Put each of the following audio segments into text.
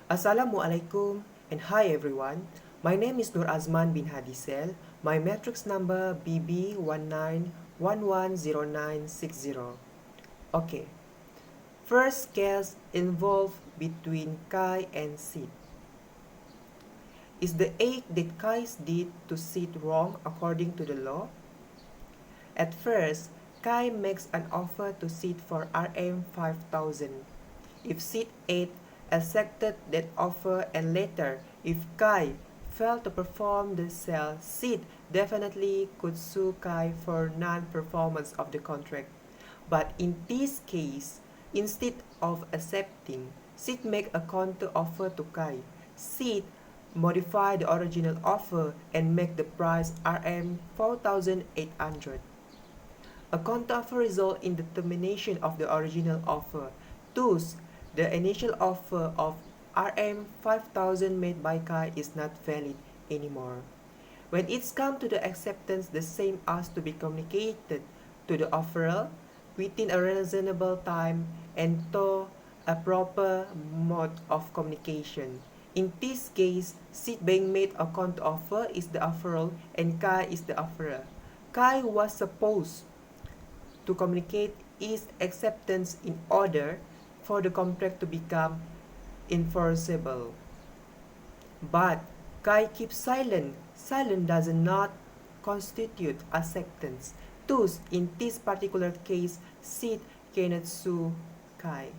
Assalamualaikum and hi everyone. My name is Nur Azman bin Hadisel. My matrix number BB19110960. Okay. First case involved between Kai and Sid. Is the act that Kai did to Sid wrong according to the law? At first, Kai makes an offer to Sid for Rm 5,000. If Sid 8 accepted that offer and later, if Kai failed to perform the sale, Sid definitely could sue Kai for non-performance of the contract. But in this case, instead of accepting, Sid make a counter offer to Kai. Sid modify the original offer and make the price Rm 4,800. A counteroffer results in the termination of the original offer. Thus, the initial offer of Rm 5,000 made by Kai is not valid anymore. When it's come to the acceptance, the same has to be communicated to the offerer within a reasonable time and through a proper mode of communication. In this case, Sid being made a counteroffer is the offerer and Kai is the offerer. Kai was supposed to communicate his acceptance in order for the contract to become enforceable. But Kai keeps silent. Silence does not constitute acceptance. Thus, in this particular case, Sid cannot sue Kai.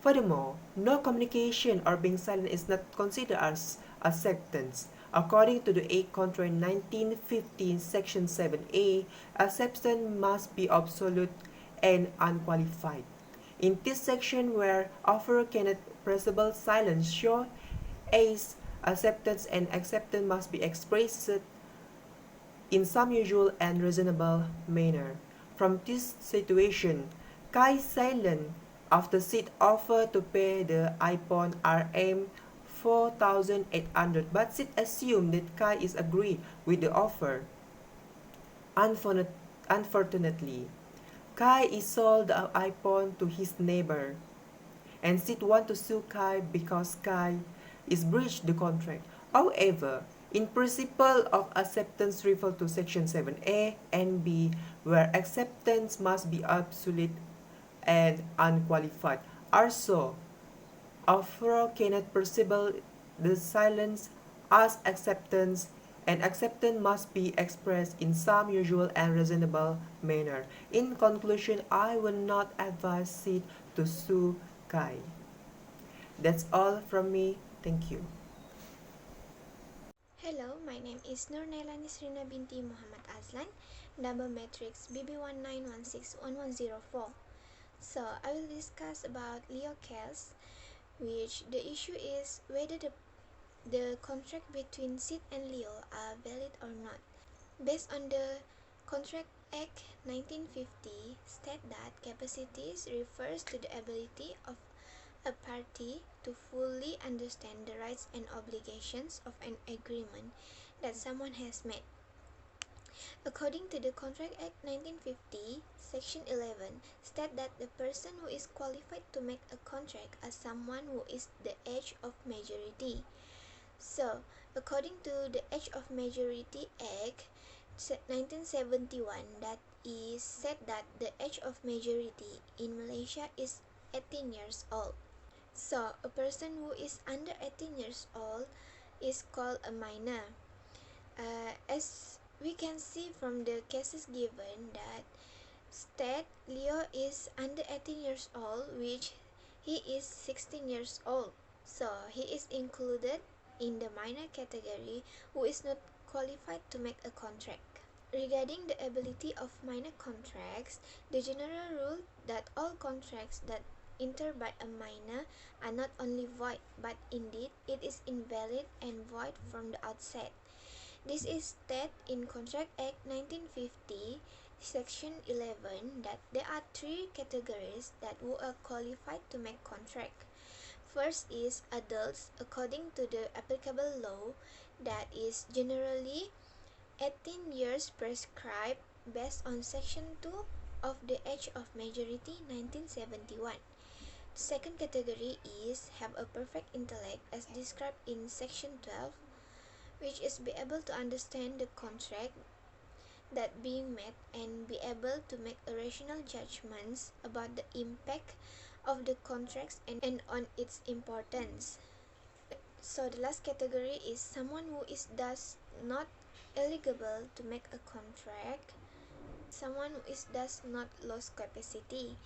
Furthermore, no communication or being silent is not considered as acceptance. According to the 8 Contract 1915 Section 7A, acceptance must be absolute and unqualified. In this section where offerer cannot pressable silence show as acceptance and acceptance must be expressed in some usual and reasonable manner. From this situation, Kai silent after Sid offered to pay the iPhone Rm 4,800, but Sid assumed that Kai is agree with the offer. Unfortunately, Kai is sold the iPhone to his neighbor, and Sid want to sue Kai because Kai is breached the contract. However, in principle of acceptance refer to section 7A and B, where acceptance must be absolute and unqualified. Also, offerer cannot perceive the silence as acceptance, and acceptance must be expressed in some usual and reasonable manner. In conclusion, I will not advise Sid to sue Kai. That's all from me. Thank you. Hello, my name is Nur Nailani Srina binti Muhammad Azlan, number matrix BB19161104. So, I will discuss about Leo case, which the issue is whether the contract between Sid and Leo are valid or not. Based on the Contract Act 1950, state that capacities refers to the ability of a party to fully understand the rights and obligations of an agreement that someone has made. According to the Contract Act 1950, Section 11 states that the person who is qualified to make a contract is someone who is the age of majority. So, according to the Age of Majority Act 1971, that is said that the age of majority in Malaysia is 18 years old. So, a person who is under 18 years old is called a minor. As we can see from the cases given that state Leo is under 18 years old, which he is 16 years old. So, he is included in the minor category who is not qualified to make a contract. Regarding the ability of minor contracts, the general rule that all contracts that entered by a minor are not only void, but indeed it is invalid and void from the outset. This is stated in Contract Act 1950, Section 11, that there are three categories that who are qualified to make contract. First is adults according to the applicable law, that is generally 18 years prescribed based on Section 2 of the Age of Majority 1971. Second category is have a perfect intellect as described in section 12, which is be able to understand the contract that being met and be able to make a rational judgments about the impact of the contracts and on its importance. So the last category is someone who is thus not eligible to make a contract, someone who is thus not lost capacity.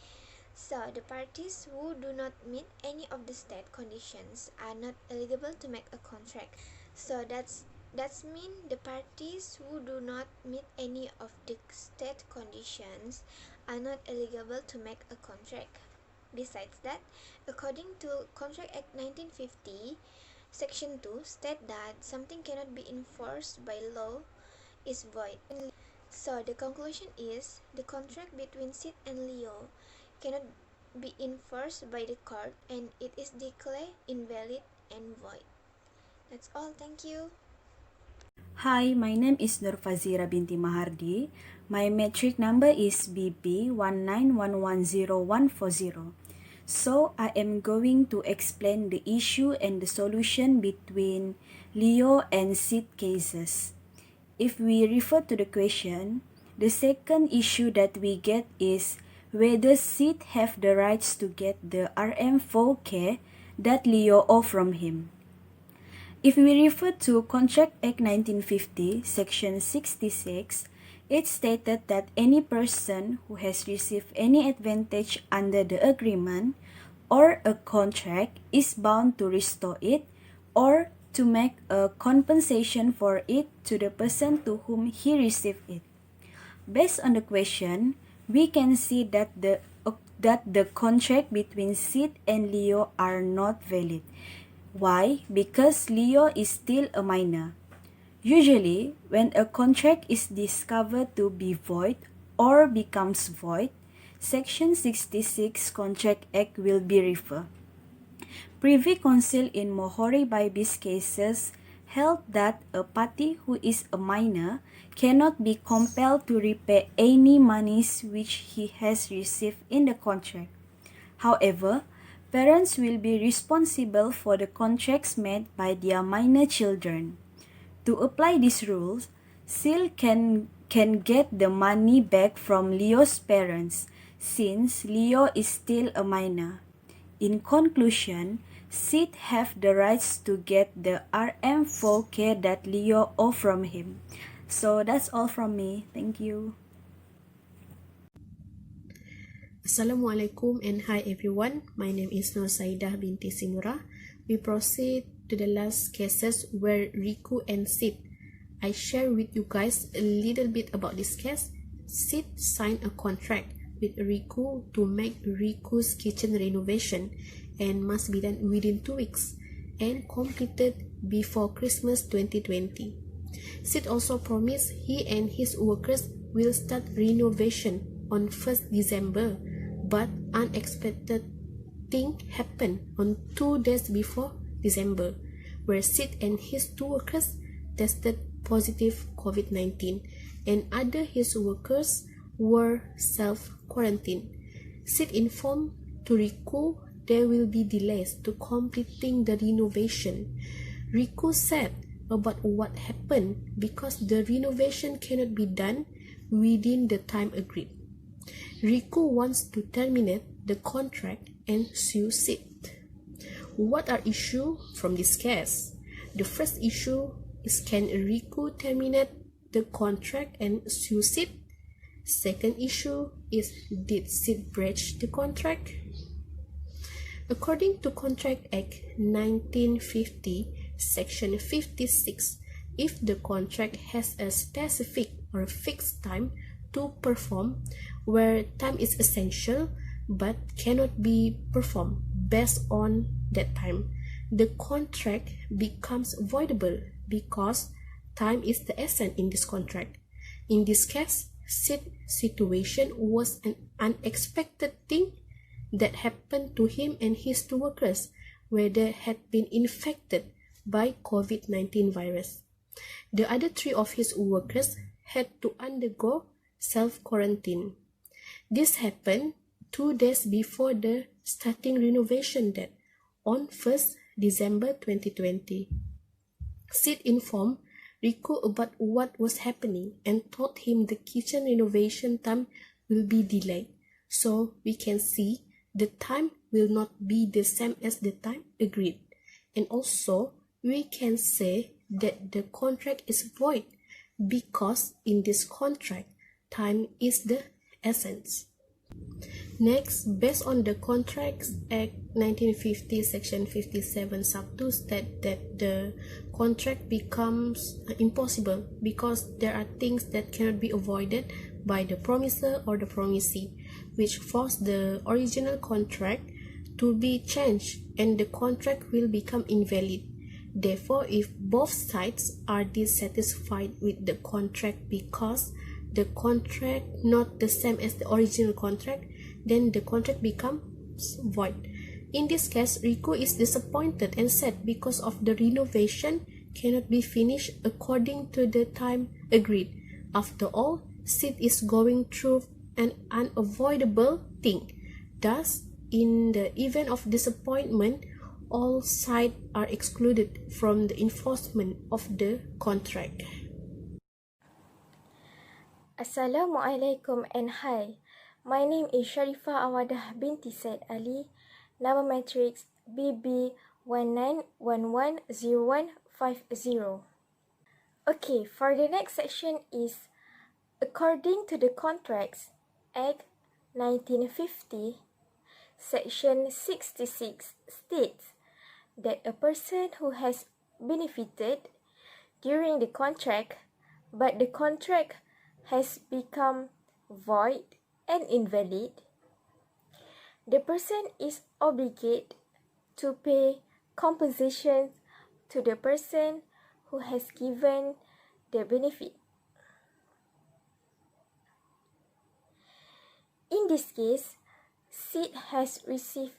So the parties who do not meet any of the state conditions are not eligible to make a contract. So that's mean the parties who do not meet any of the state conditions are not eligible to make a contract. Besides that, according to Contract Act 1950, Section 2 state that something cannot be enforced by law is void. So the conclusion is the contract between Sid and Leo cannot be enforced by the court and it is declared invalid and void. That's all. Thank you. Hi, my name is Nurfazira binti Mahardi. My metric number is BP 191104140. So I am going to explain the issue and the solution between Leo and Sid cases. If we refer to the question, the second issue that we get is whether Sid have the rights to get the RM4K that Leo owe from him. If we refer to Contract Act 1950, Section 66, it stated that any person who has received any advantage under the agreement or a contract is bound to restore it or to make a compensation for it to the person to whom he received it. Based on the question, we can see that the contract between Sid and Leo are not valid. Why? Because Leo is still a minor. Usually, when a contract is discovered to be void or becomes void, Section 66 Contract Act will be referred. Privy Council in Mohori Baibis cases held that a party who is a minor cannot be compelled to repay any monies which he has received in the contract. However, parents will be responsible for the contracts made by their minor children. To apply these rules, Sil can get the money back from Leo's parents since Leo is still a minor. In conclusion, Sid have the rights to get the RM4K that Leo owe from him. So that's all from me. Thank you. Assalamualaikum and hi everyone. My name is Nur Saidah binti Sinura. We proceed to the last cases where Riku and Sid. I share with you guys a little bit about this case. Sid signed a contract with Riku to make Riku's kitchen renovation and must be done within 2 weeks and completed before Christmas 2020. Sid also promised he and his workers will start renovation on 1st December, but unexpected thing happened on 2 days before December, where Sid and his 2 workers tested positive COVID-19 and other his workers were self-quarantined. Sid informed to Riku there will be delays to completing the renovation. Riku said about what happened because the renovation cannot be done within the time agreed. Riku wants to terminate the contract and sue Sid. What are issues from this case? The first issue is can Riku terminate the contract and sue Sid? Second issue is did Sid breach the contract? According to Contract Act 1950, Section 56, if the contract has a specific or fixed time to perform, where time is essential but cannot be performed based on that time, the contract becomes voidable because time is the essence in this contract. In this case, Sid's situation was an unexpected thing that happened to him and his 2 workers, where they had been infected by COVID-19 virus. The other 3 of his workers had to undergo self-quarantine. This happened 2 days before the starting renovation date on 1st December 2020. Sid informed Riku about what was happening and told him the kitchen renovation time will be delayed. So we can see the time will not be the same as the time agreed. And also, we can say that the contract is void because in this contract, time is the essence. Next, based on the Contracts Act 1950, Section 57, Sub 2 state that the contract becomes impossible because there are things that cannot be avoided by the promiser or the promisee, which force the original contract to be changed and the contract will become invalid. Therefore, if both sides are dissatisfied with the contract because the contract not the same as the original contract, then the contract becomes void. In this case, Riku is disappointed and sad because of the renovation cannot be finished according to the time agreed. After all, Sid is going through an unavoidable thing. Thus, in the event of disappointment, all sides are excluded from the enforcement of the contract. Assalamualaikum and hi. My name is Sharifah Awadah binti Said Ali. Number matrix BB19110150. Okay, for the next section is according to the Contracts Act 1950, Section 66 states that a person who has benefited during the contract but the contract has become void and invalid, the person is obligated to pay compensation to the person who has given the benefit. In this case, Sid has received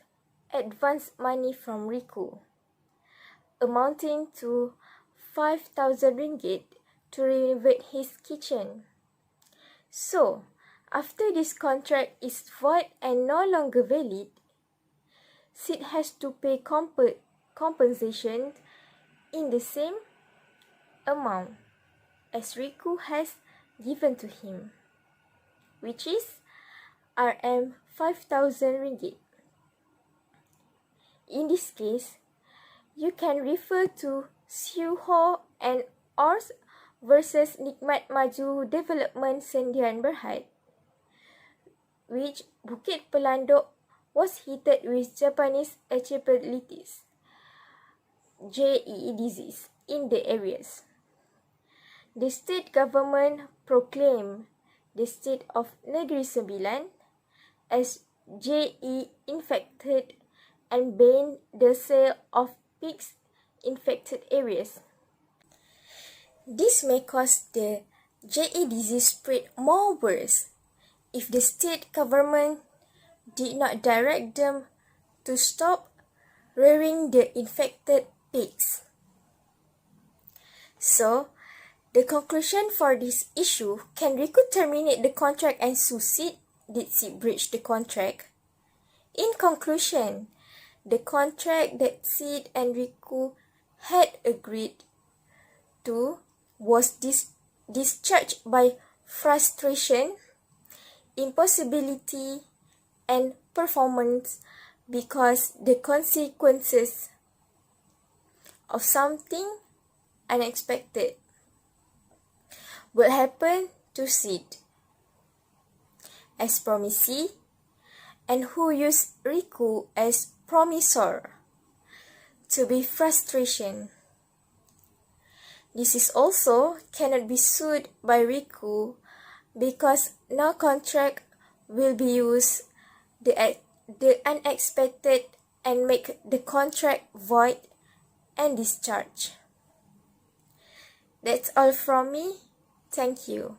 advance money from Riku, amounting to 5,000 ringgit to renovate his kitchen. So, after this contract is void and no longer valid, Sid has to pay compensation in the same amount as Riku has given to him, which is Rm 5,000 ringgit. In this case, you can refer to Siu Ho and Ors versus Nikmat Maju Development Sendian Berhad, which Bukit Pelandok was hit with Japanese encephalitis, JEE disease, in the areas. The state government proclaimed the state of Negeri Sembilan as JE infected and banned the sale of pigs infected areas. This may cause the JE disease spread more worse if the state government did not direct them to stop rearing the infected pigs. So, the conclusion for this issue, can Riku terminate the contract and sue Sid? Did Sid breach the contract? In conclusion, the contract that Sid and Riku had agreed to was discharged by frustration, impossibility, and performance because the consequences of something unexpected will happen to Sid as promisee and who used Riku as promisor to be frustration. This is also cannot be sued by Riku because no contract will be used the unexpected and make the contract void and discharge. That's all from me. Thank you.